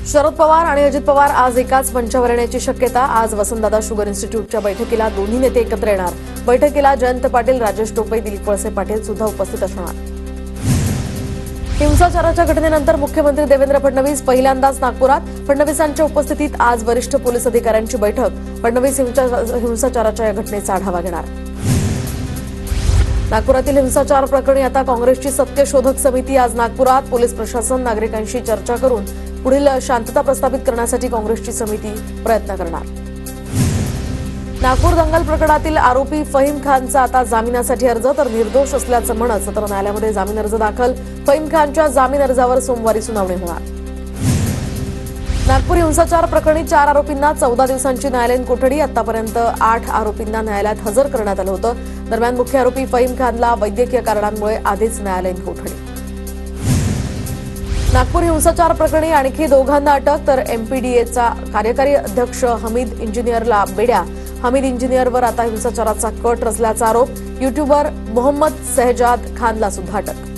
शरद पवार आणि अजित पवार आज एकाच मंचावर येण्याची शक्यता। आज वसंतदादा शुगर इन्स्टिट्यूटच्या बैठकीला दोन्ही नेते एकत्र येणार। बैठकीला जयंत पाटील, राजेश टोपे, दिलीप वळसे पाटील सुद्धा उपस्थित असणार। हिंसाचाराच्या घटनेनंतर मुख्यमंत्री देवेंद्र फडणवीस पहिल्यांदाच नागपुरात। फडणवीसांच्या उपस्थितीत आज वरिष्ठ पोलीस अधिकाऱ्यांची बैठक। फडणवीस हिंसाचाराच्या या घटनेचा आढावा घेणार। नागपुरातील हिंसाचार प्रकरणी आता काँग्रेसची सत्यशोधक समिती आज नागपुरात। पोलीस प्रशासन नागरिकांशी चर्चा करून पुढील शांतता प्रस्थापित करण्यासाठी काँग्रेसची समिती प्रयत्न करणार। नागपूर दंगल प्रकरणातील आरोपी फहीम खानचा आता जामिनासाठी अर्ज, तर निर्दोष असल्याचं म्हणत सत्र न्यायालयामध्ये जामीन अर्ज दाखल। फहीम खानच्या जामीन अर्जावर सोमवारी सुनावणी होणार। नागपूर हिंसाचार प्रकरणी 4 आरोपींना 14 दिवसांची न्यायालयीन कोठडी। आतापर्यंत 8 आरोपींना न्यायालयात हजर करण्यात आलं होतं। दरम्यान मुख्य आरोपी फहीम खानला वैद्यकीय कारणांमुळे आधीच न्यायालयीन कोठडी। नागपूर हिंसाचार प्रकरणी आणखी दोघांना अटक, तर एमपीडीएचा कार्यकारी अध्यक्ष हमीद इंजिनियरला बेड्या। हमीद इंजिनियरवर आता हिंसाचाराचा कट रचल्याचा आरोप। युट्यूबर मोहम्मद शहजाद खानला सुद्धा अटक।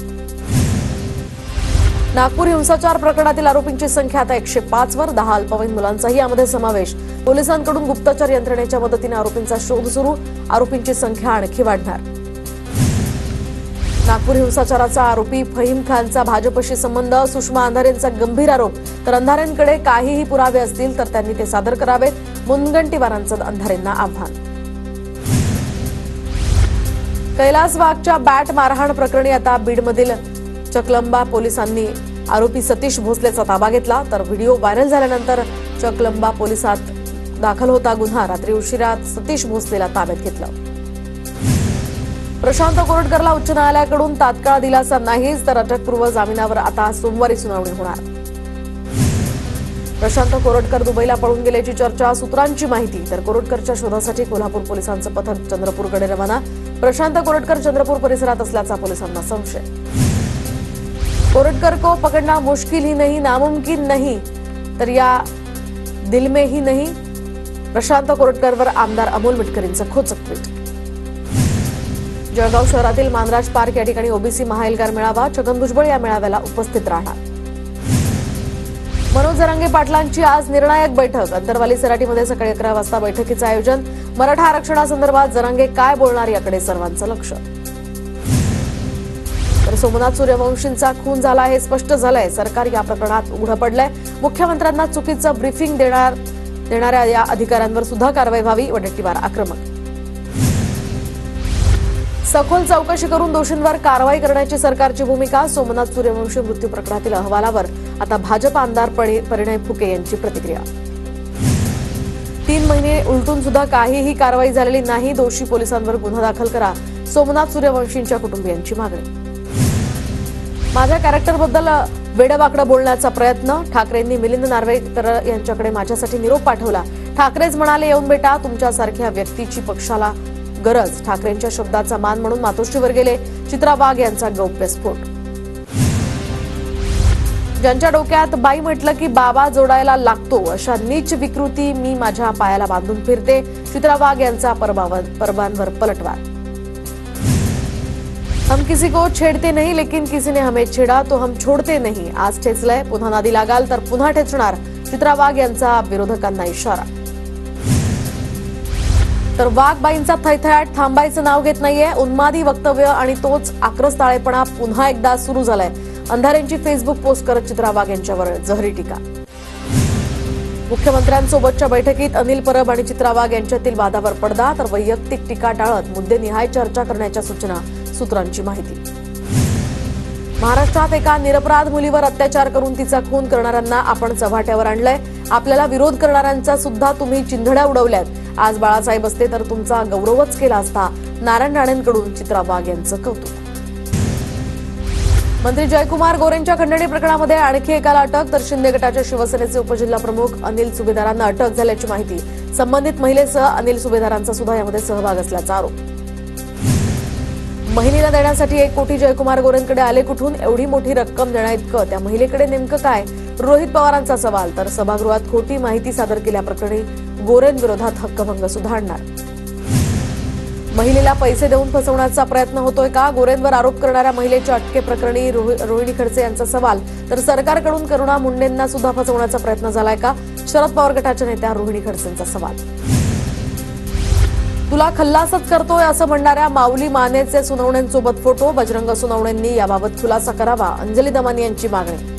नागपूर हिंसाचार प्रकरणातील आरोपींची संख्या आता 105 वर, 10 अल्पवयीन मुलांचाही यामध्ये समावेश। पोलिसांकडून गुप्तचर यंत्रणेच्या मदतीने आरोपींचा शोध सुरू। आरोपींची संख्या आणखी वाढणार। नागपूर हिंसाचाराचा आरोपी फहीम खानचा भाजपशी संबंध, सुषमा अंधारेंचा गंभीर आरोप। तर अंधारेंकडे काहीही पुरावे असतील तर त्यांनी ते सादर करावेत। मुनगंटीवारांचं अंधारेंना आव्हान। कैलास वाघच्या बॅट मारहाण प्रकरणी आता बीडमधील चकलंबा पोलिसांनी आरोपी सतीश भोसलेचा ताबा घेतला। तर व्हिडिओ व्हायरल झाल्यानंतर चकलंबा पोलिसात दाखल होता गुन्हा। रात्री उशिरा सतीश भोसलेला ताब्यात घेतलं। प्रशांत कोरटकरला उच्च न्यायालयाकडून तात्काळ दिलासा नाहीच, तर अटकपूर्व जामिनावर आता सोमवारी सुनावणी होणार। प्रशांत कोरटकर दुबईला पळून गेल्याची चर्चा, सूत्रांची माहिती। तर कोरटकरच्या शोधासाठी कोल्हापूर पोलिसांचं पथक चंद्रपूरकडे रवाना। प्रशांत कोरटकर चंद्रपूर परिसरात असल्याचा पोलिसांना संशय। कोरटकर को पकडना मुश्किल ही नहीं, नामुमकिन नहीं, तर या दिल में ही नहीं। प्रशांत कोरटकरवर आमदार अमोल मिटकरींचं खोचक ट्विट। जळगाव शहरातील मानराज पार्क या ठिकाणी ओबीसी महाएल्गार मेळावा। छगन भुजबळ या मेळाव्याला उपस्थित राहणार। मनोज जरांगे पाटलांची आज निर्णायक बैठक। अंतरवाली सराटीमध्ये सकाळी 11 वाजता बैठकीचं आयोजन। मराठा आरक्षणासंदर्भात जरांगे काय बोलणार याकडे सर्वांचं लक्ष। तर सोमनाथ सूर्यवंशींचा खून झाला हे स्पष्ट झालंय। सरकार या प्रकरणात उघडं पडलंय। मुख्यमंत्र्यांना चुकीचं ब्रीफिंग देणाऱ्या या अधिकाऱ्यांवर सुद्धा कारवाई व्हावी। वडेट्टीवार आक्रमक। सखोल चौकशी करून दोषींवर कारवाई करण्याची सरकारची भूमिका। सोमनाथ सूर्यवंशी मृत्यू प्रकरणातील अहवालावर आता भाजप आमदार परिणय फुके यांची प्रतिक्रिया। 3 महिने उलटून सुद्धा काहीही कारवाई झालेली नाही। दोषी पोलिसांवर गुन्हा दाखल करा, सोमनाथ सूर्यवंशींच्या कुटुंबियांची मागणी। माझ्या कॅरेक्टरबद्दल वेडवाकडं बोलण्याचा प्रयत्न। ठाकरेंनी मिलिंद नार्वेकर यांच्याकडे माझ्यासाठी निरोप पाठवला। ठाकरेच म्हणाले, येऊन बेटा, तुमच्यासारख्या व्यक्तीची पक्षाला गरज। ठाकरेंच्या शब्दाचा मान म्हणून मातोश्रीवर गेले। चित्रा वाघ यांचा गौप्यस्फोट। ज्यांच्या डोक्यात बाई म्हटलं की बाबा जोडायला लागतो, अशा नीच विकृती मी माझ्या पायाला बांधून फिरते। चित्रा वाघ यांचा परबांवर पलटवार। हम किसी को छेड़ते नहीं, लेकिन किसी ने हमें छेड़ा तो हम छोड़ते नहीं। आज ठेचलंय, पुन्हा नादी लागाल तर पुन्हा ठेचणार। चित्रा वाघ यांचा विरोधकांना इशारा। तर वाघबाईंचा थैथयाट थांबायचं नाव घेत नाहीये। उन्मादी वक्तव्य आणि तोच आक्रस्ताळेपणा पुन्हा एकदा सुरू झालाय। अंधारेंची फेसबुक पोस्ट करत चित्रा वाघ यांच्यावर जहरी टीका। मुख्यमंत्र्यांसोबतच्या बैठकीत अनिल परब आणि चित्रा वाघ यांच्यातील वादावर पडदा, तर वैयक्तिक टीका टाळत मुद्देनिहाय चर्चा करण्याच्या सूचना। सूत्रांची माहिती। महाराष्ट्रात एका निरपराध मुलीवर अत्याचार करून तिचा खून करणाऱ्यांना आपण चव्हाट्यावर आणलंय। आपल्याला विरोध करणाऱ्यांचा सुद्धा तुम्ही चिंधड्या उडवल्यात। आज बाळासाहेब असते तर तुमचा गौरवच केला असता। नारायण राणेंकडून चित्रा वाघ यांचं कौतुक। मंत्री जयकुमार गोरेंच्या खंडणी प्रकरणामध्ये आणखी एकाला अटक, तर शिंदे गटाच्या शिवसेनेचे उपजिल्हा प्रमुख अनिल सुभेदारांना अटक झाल्याची माहिती। संबंधित महिलेसह अनिल सुभेदारांचा सुद्धा यामध्ये सहभाग असल्याचा आरोप। महिलेला देण्यासाठी 1 कोटी जयकुमार गोरेंकडे आले कुठून? एवढी मोठी रक्कम देण्याइतकं त्या महिलेकडे नेमकं काय? रोहित पवारांचा सवाल। तर सभागृहात खोटी माहिती सादर केल्याप्रकरणी गोरेंविरोधात हक्कभंग सुद्धा आणणार। महिलेला पैसे देऊन फसवण्याचा प्रयत्न होतोय का? गोरेंवर आरोप करणाऱ्या महिलेच्या अटकेप्रकरणी रोहिणी खडसे यांचा सवाल. तर सरकारकडून करुणा मुंडेंना सुद्धा फसवण्याचा प्रयत्न झालाय का? शरद पवार गटाच्या नेत्या रोहिणी खडसेंचा सवाल. तुला खल्लासच करतोय असं म्हणणाऱ्या माऊली मानेचे सुनावण्यांसोबत फोटो. बजरंग सुनावण्यांनी याबाबत खुलासा करावा, अंजली दमानी यांची मागणी.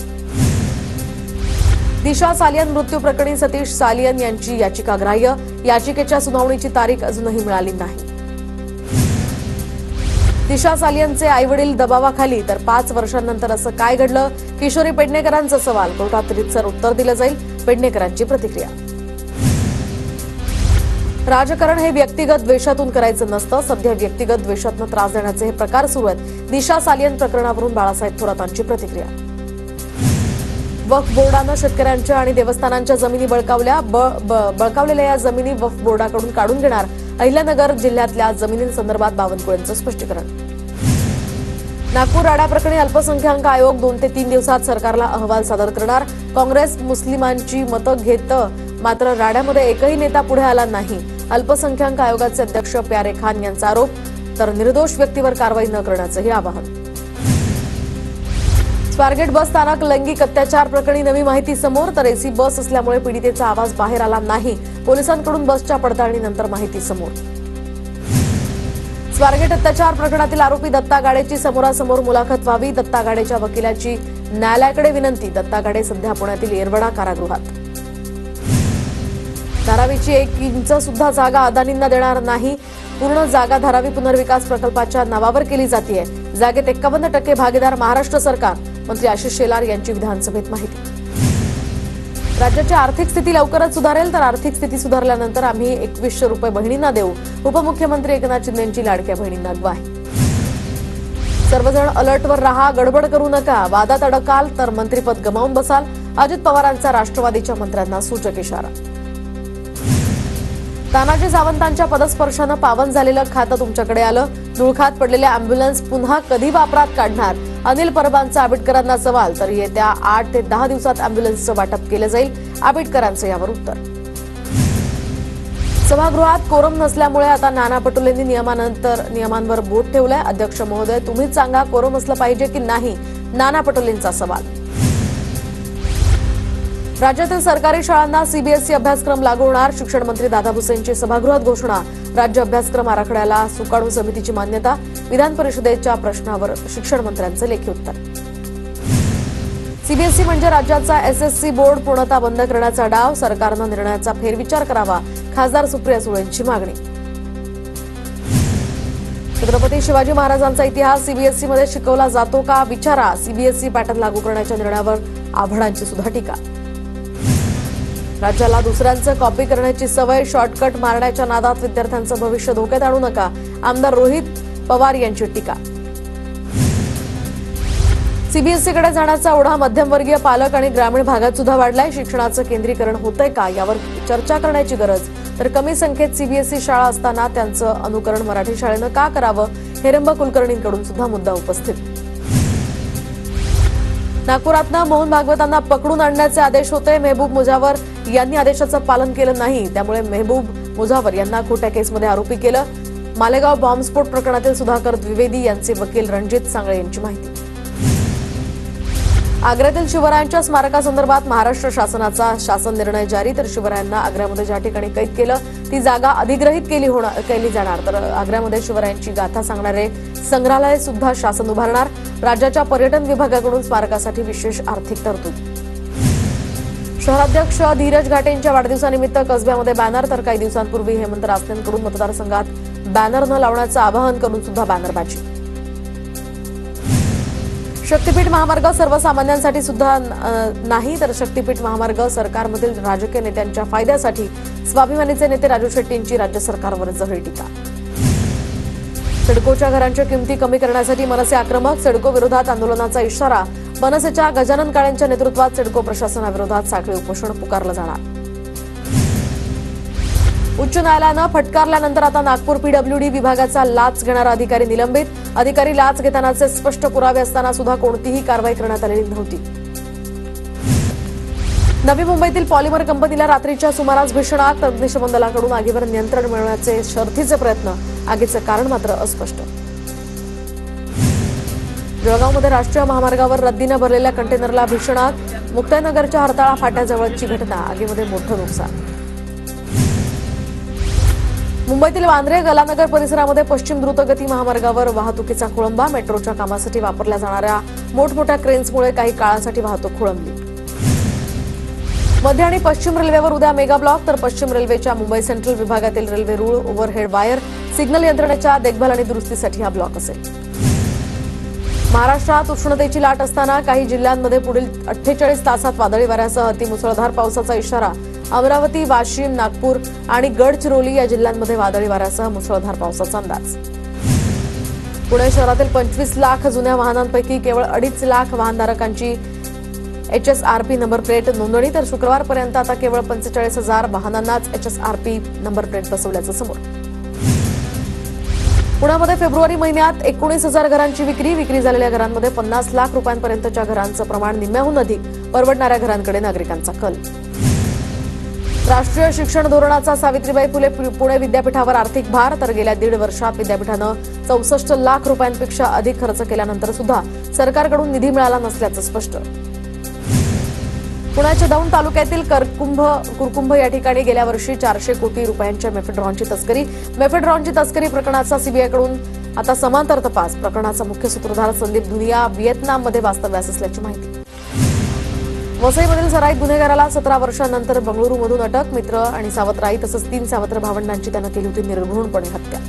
दिशा सालियन मृत्यू प्रकरणी सतीश सालियन यांची याचिका ग्राह्य. याचिकेच्या सुनावणीची तारीख अजूनही मिळाली नाही. दिशा सालियनचे आईवडील दबावाखाली, तर 5 वर्षांनंतर असं काय घडलं? किशोरी पेडणेकरांचा सवाल. कोर्टात रीतसर उत्तर दिलं जाईल, पेडणेकरांची प्रतिक्रिया. राजकारण हे व्यक्तिगत द्वेषातून करायचं नसतं. सध्या व्यक्तिगत द्वेषातून त्रास देण्याचे हे प्रकार सुरू आहेत. दिशा सालियन प्रकरणावरून बाळासाहेब थोरातांची प्रतिक्रिया. वक्फ बोर्डानं शेतकऱ्यांच्या आणि देवस्थानांच्या जमिनी बळकावल्या. बळकावलेल्या या जमिनी वक्फ बोर्डाकडून काढून घेणार. अहिल्यानगर जिल्ह्यातल्या जमिनींसंदर्भात बावनकुळेंचं स्पष्टीकरण. नागपूर राडा प्रकरणी अल्पसंख्याक आयोग 2 ते 3 दिवसात सरकारला अहवाल सादर करणार. काँग्रेस मुस्लिमांची मतं घेतं, मात्र राड्यामध्ये एकही नेता पुढे आला नाही. अल्पसंख्याक आयोगाचे अध्यक्ष प्यारे खान यांचा आरोप. तर निर्दोष व्यक्तीवर कारवाई न करण्याचंही आवाहन. स्वारगेट बस स्थानक लैंगिक अत्याचार प्रकरणी नवी माहिती समोर. तर एसी बस असल्यामुळे पीडितेचा आवाज बाहेर आला नाही. पोलिसांकडून बसच्या पडताळणीनंतर माहिती समोर. स्वारगेट अत्याचार प्रकरणातील आरोपी दत्ता गाडेची समोरासमोर मुलाखत व्हावी. दत्ता गाडेच्या वकिलाची न्यायालयाकडे विनंती. दत्ता गाडे सध्या पुण्यातील येरवडा कारागृहात. धारावीची 1 इंच सुद्धा जागा अदानींना देणार नाही. पूर्ण जागा धारावी पुनर्विकास प्रकल्पाच्या नावावर केली जाते. जागेत 51% भागीदार महाराष्ट्र सरकार. मंत्री आशिष शेलार यांची विधानसभेत माहिती. राज्याची आर्थिक स्थिती लवकरच सुधारेल. तर आर्थिक स्थिती सुधारल्यानंतर आम्ही 2100 रुपये बहिणींना देऊ. उपमुख्यमंत्री एकनाथ शिंदेंची लाडक्या बहिणींना ग्वाही. सर्वजण अलर्टवर राहा, गडबड करू नका. वादात अडकाल तर मंत्रिपद गमावून बसाल. अजित पवारांचा राष्ट्रवादीच्या मंत्र्यांना सूचक इशारा. तानाजी सावंतांच्या पदस्पर्शानं पावन झालेलं खातं तुमच्याकडे आलं. धुळखात पडलेल्या अँब्युलन्स पुन्हा कधी वापरात काढणार? अनिल परबांचा आबिटकरांना सवाल. तर येत्या 8 ते 10 दिवसात अँब्युलन्सचं वाटप केलं जाईल. आबिटकरांचं यावर उत्तर. सभागृहात कोरम नसल्यामुळे आता नाना पटोलेंनी नियमांवर बोट ठेवलंय. अध्यक्ष महोदय, तुम्हीच सांगा कोरम असलं पाहिजे की नाही? नाना पटोलेंचा सवाल. राज्यातील सरकारी शाळांना सीबीएसई अभ्यासक्रम लागू होणार. शिक्षण मंत्री दादा भुसेंची सभागृहात घोषणा. राज्य अभ्यासक्रम आराखड्याला सुकाणू समितीची मान्यता. विधान परिषदेच्या प्रश्नावर शिक्षण मंत्र्यांचं लेखी उत्तर. सीबीएसई म्हणजे राज्याचा एसएससी बोर्ड पूर्णतः बंद करण्याचा डाव. सरकारनं निर्णयाचा फेरविचार करावा. खासदार सुप्रिया सुळेंची मागणी. छत्रपती शिवाजी महाराजांचा इतिहास सीबीएसईमध्ये शिकवला जातो का? विचारा. सीबीएसई पॅटर्न लागू करण्याच्या निर्णयावर आव्हाडांची सुद्धा टीका. राज्याला दुसऱ्यांचं कॉपी करण्याची सवय. शॉर्टकट मारण्याच्या नादात विद्यार्थ्यांचं भविष्य धोक्यात आणू नका. आमदार रोहित पवार यांची टीका. सीबीएसईकडे जाण्याचा ओढा मध्यमवर्गीय पालक आणि ग्रामीण भागात सुद्धा वाढलाय. शिक्षणाचं केंद्रीकरण होतंय का यावर चर्चा करण्याची गरज. तर कमी संख्येत सीबीएसई शाळा असताना त्यांचं अनुकरण मराठी शाळेनं का करावं? हेरंब कुलकर्णींकडून सुद्धा मुद्दा उपस्थित. नागपुरातनं मोहन भागवतांना पकडून आणण्याचे आदेश होते. मेहबूब मुजावर यांनी आदेशाचं पालन केलं नाही. त्यामुळे मेहबूब मुजावर यांना खोट्या केसमध्ये आरोपी केलं. मालेगाव बॉम्बस्फोट प्रकरणातील सुधाकर द्विवेदी यांचे वकील रणजित सांगळे यांची माहिती. आग्र्यातील शिवरायांच्या स्मारकासंदर्भात महाराष्ट्र शासनाचा शासन निर्णय जारी. तर शिवरायांना आग्र्यामध्ये ज्या ठिकाणी कैद केलं ती जागा अधिग्रहित केली जाणार. तर आग्र्यामध्ये शिवरायांची गाथा सांगणारे संग्रहालय सुद्धा शासन उभारणार. राज्याच्या पर्यटन विभागाकडून स्मारकासाठी विशेष आर्थिक तरतूद. शहराध्यक्ष धीरज घाटेंच्या वाढदिवसानिमित्त कसब्यामध्ये बॅनर. तर काही दिवसांपूर्वी हेमंत रासनेंकडून मतदारसंघात बॅनर न लावण्याचं आवाहन करून सुद्धा बॅनरबाजी. शक्तीपीठ महामार्ग सर्वसामान्यांसाठी सुद्धा नाही. तर शक्तीपीठ महामार्ग सरकारमधील राजकीय नेत्यांच्या फायद्यासाठी. स्वाभिमानीचे नेते राजू शेट्टींची राज्य सरकारवर जहरी टीका. सिडकोच्या घरांच्या किमती कमी करण्यासाठी मनसे आक्रमक. सिडको विरोधात आंदोलनाचा इशारा. मनसेच्या गजानन काळेंच्या नेतृत्वात सिडको प्रशासनाविरोधात साखळी उपोषण पुकारलं जाणार. उच्च न्यायालयानं फटकारल्यानंतर आता नागपूर पीडब्ल्यूडी विभागाचा लाच घेणारा अधिकारी निलंबित. अधिकारी लाच घेतानाचे स्पष्ट पुरावे असताना सुद्धा कोणतीही कारवाई करण्यात आलेली नव्हती. नवी मुंबईतील पॉलिमर कंपनीला रात्रीच्या सुमारास भीषण आग. अग्निशमन दलाकडून आगीवर नियंत्रण मिळवण्याचे शर्थीचे प्रयत्न. आगीचं कारण मात्र अस्पष्ट. जळगावमध्ये राष्ट्रीय महामार्गावर रद्दीनं भरलेल्या कंटेनरला भीषण आग. मुक्ताईनगरच्या हरताळा फाट्याजवळची घटना. आगीमध्ये मोठं नुकसान. मुंबईतील वांद्रे गलानगर परिसरामध्ये पश्चिम द्रुतगती महामार्गावर वाहतुकीचा खोळंबा. मेट्रोच्या कामासाठी वापरल्या जाणाऱ्या मोठमोठ्या क्रेन्समुळे काही काळासाठी वाहतूक खोळंबली. मध्य आणि पश्चिम रेल्वेवर उद्या मेगा ब्लॉक. तर पश्चिम रेल्वेच्या मुंबई सेंट्रल विभागातील रेल्वे रूळ, ओव्हरहेड वायर, सिग्नल यंत्रणेच्या देखभाल आणि दुरुस्तीसाठी हा ब्लॉक असेल. महाराष्ट्रात उष्णतेची लाट असताना काही जिल्ह्यांमध्ये पुढील 48 तासात वादळी वाऱ्यासह अतिमुसळधार पावसाचा इशारा. अमरावती, वाशिम, नागपूर आणि गडचिरोली या जिल्ह्यांमध्ये वादळी वाऱ्यासह मुसळधार पावसाचा अंदाज. पुणे शहरातील 25 लाख जुन्या वाहनांपैकी केवळ 2.5 लाख वाहनधारकांची HSRP नंबर प्लेट नोंदणी. तर शुक्रवारपर्यंत आता केवळ 45,000 वाहनांनाच HSRP नंबर प्लेट बसवल्याचं समोर. पुण्यामध्ये फेब्रुवारी महिन्यात 19,000 घरांची विक्री झालेल्या घरांमध्ये 50 लाख रुपयांपर्यंतच्या घरांचं प्रमाण निम्म्याहून अधिक. परवडणाऱ्या घरांकडे नागरिकांचा कल. राष्ट्रीय शिक्षण धोरणाचा सावित्रीबाई फुले पुणे विद्यापीठावर आर्थिक भार. तर गेल्या 1.5 वर्षात विद्यापीठानं 64 लाख रुपयांपेक्षा अधिक खर्च केल्यानंतर सुद्धा सरकारकडून निधी मिळाला नसल्याचं स्पष्ट. पुण्याच्या दौंड तालुक्यातील कुरकुंभ या ठिकाणी गेल्या वर्षी 400 कोटी रुपयांच्या मेफेड्रॉनची तस्करी प्रकरणाचा सीबीआयकडून आता समांतर तपास. प्रकरणाचा मुख्य सूत्रधार संदीप धुनिया व्हिएतनाममध्ये वास्तव्यास असल्याची माहिती. वसईमधील सराईत गुन्हेगाराला 17 वर्षांनंतर बंगळुरूमधून अटक. मित्र आणि सावत्राई तसंच 3 सावत्र भावंडांची त्यानं केली होती निर्घृणपणे हत्या.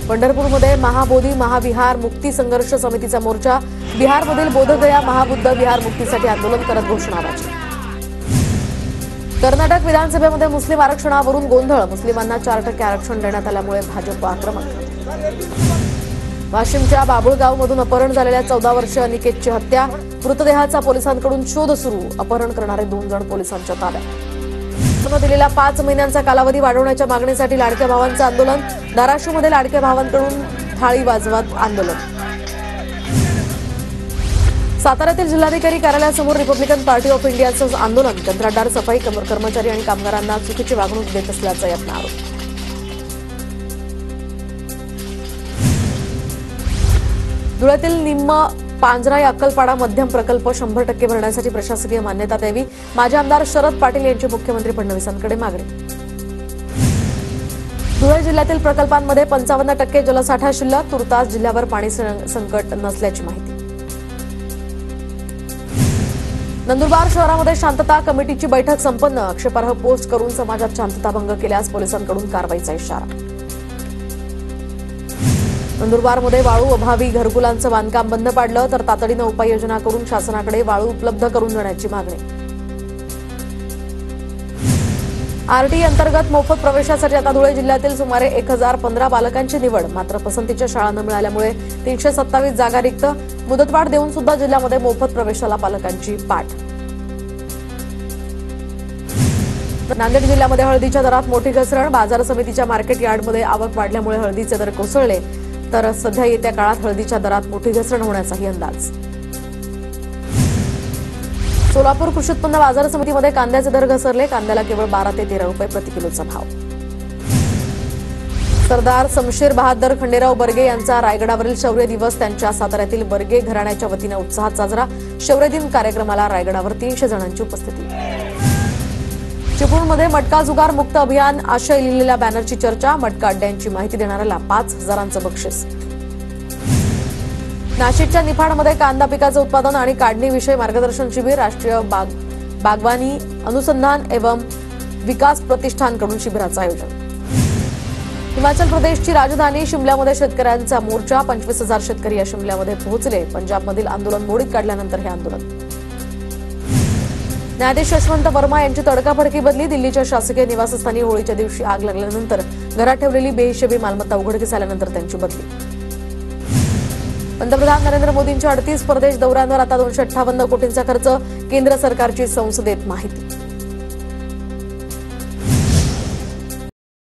पंढरपूरमध्ये महाबोधी महाविहार मुक्ती संघर्ष समितीचा मोर्चा. बिहारमधील बोधगया महाबुद्ध विहार मुक्तीसाठी आंदोलन करत घोषणाबाजी. कर्नाटक विधानसभेमध्ये मुस्लिम आरक्षणावरून गोंधळ. मुस्लिमांना 4% आरक्षण देण्यात आल्यामुळे भाजप आक्रमक. वाशिमच्या बाबुळगावमधून अपहरण झालेल्या 14 वर्षीय अनिकेतची हत्या. मृतदेहाचा पोलिसांकडून शोध सुरू. अपहरण करणारे 2 जण पोलिसांच्या ताब्यात. दिलेला 5 महिन्यांचा कालावधी वाढवण्याच्या मागणीसाठी लाडक्या भावांचं आंदोलन. धाराशिवमध्ये लाडक्या भावांकडून थाळी वाजवत आंदोलन. साताऱ्यातील जिल्हाधिकारी कार्यालयासमोर रिपब्लिकन पार्टी ऑफ इंडियाचं आंदोलन. कंत्राटदार, सफाई कर्मचारी आणि कामगारांना चुकीची वागणूक देत असल्याचा यत्न आरोप. धुळ्यातील निम्म पांजरा या अक्कलपाडा मध्यम प्रकल्प 100% भरण्यासाठी प्रशासकीय मान्यता द्यावी. माजी आमदार शरद पाटील यांची मुख्यमंत्री फडणवीसांकडे मागणी. धुळे जिल्ह्यातील प्रकल्पांमध्ये 55% जलसाठा शिल्लक. तुर्तास जिल्ह्यावर पाणी संकट नसल्याची माहिती. नंदुरबार शहरामध्ये शांतता कमिटीची बैठक संपन्न. आक्षेपार्ह पोस्ट करून समाजात शांतता भंग केल्यास पोलिसांकडून कारवाईचा इशारा. नंदुरबारमध्ये वाळू अभावी घरकुलांचं बांधकाम बंद पाडलं. तर तातडीनं उपाययोजना करून शासनाकडे वाळू उपलब्ध करून देण्याची मागणी. आरटी अंतर्गत मोफत प्रवेशासाठी आता धुळे जिल्ह्यातील सुमारे 1015 बालकांची निवड. मात्र पसंतीच्या शाळा न मिळाल्यामुळे 327 जागा रिक्त. मुदतवाढ देऊन सुद्धा जिल्ह्यामध्ये मोफत प्रवेशाला पालकांची पाठ. नांदेड जिल्ह्यामध्ये हळदीच्या दरात मोठी घसरण. बाजार समितीच्या मार्केट यार्डमध्ये आवक वाढल्यामुळे हळदीचे दर कोसळले. तर सध्या येत्या काळात हळदीच्या दरात मोठी घसरण होण्याचाही अंदाज. सोलापूर कृषी उत्पन्न बाजार समितीमध्ये कांद्याचे दर घसरले. कांद्याला केवळ 12 ते 13 रुपये प्रति किलोचा भाव. सरदार शमशेर बहादर खंडेराव बर्गे यांचा रायगडावरील शौर्य दिवस. त्यांच्या साताऱ्यातील बर्गे घराण्याच्या वतीनं उत्साहात साजरा. शौर्य दिन कार्यक्रमाला रायगडावर 300 जणांची उपस्थिती. चिपळूणमध्ये मटका जुगार मुक्त अभियान. आशय लिहिलेल्या बॅनरची चर्चा. मटका अड्ड्यांची माहिती देणाऱ्याला 5,000चं बक्षीस. नाशिकच्या निफाडमध्ये कांदा पिकाचं उत्पादन आणि काढणीविषयी मार्गदर्शन शिबिर. राष्ट्रीय बागवानी अनुसंधान एवं विकास प्रतिष्ठानकडून शिबिराचं आयोजन. हिमाचल प्रदेशची राजधानी शिमल्यामध्ये शेतकऱ्यांचा मोर्चा. 25,000 शेतकरी या शिमल्यामध्ये पोहोचले. पंजाबमधील आंदोलन मोडीत काढल्यानंतर हे आंदोलन. न्यायाधीश यशवंत वर्मा यांची तडकाफडकी बदली. दिल्लीच्या शासकीय निवासस्थानी होळीच्या दिवशी आग लागल्यानंतर घरात ठेवलेली बेहिशेबी मालमत्ता उघडकीस आल्यानंतर त्यांची बदली. पंतप्रधान नरेंद्र मोदींच्या 38 परदेश दौऱ्यांवर आता 258 कोटींचा खर्च. केंद्र सरकारची संसदेत माहिती.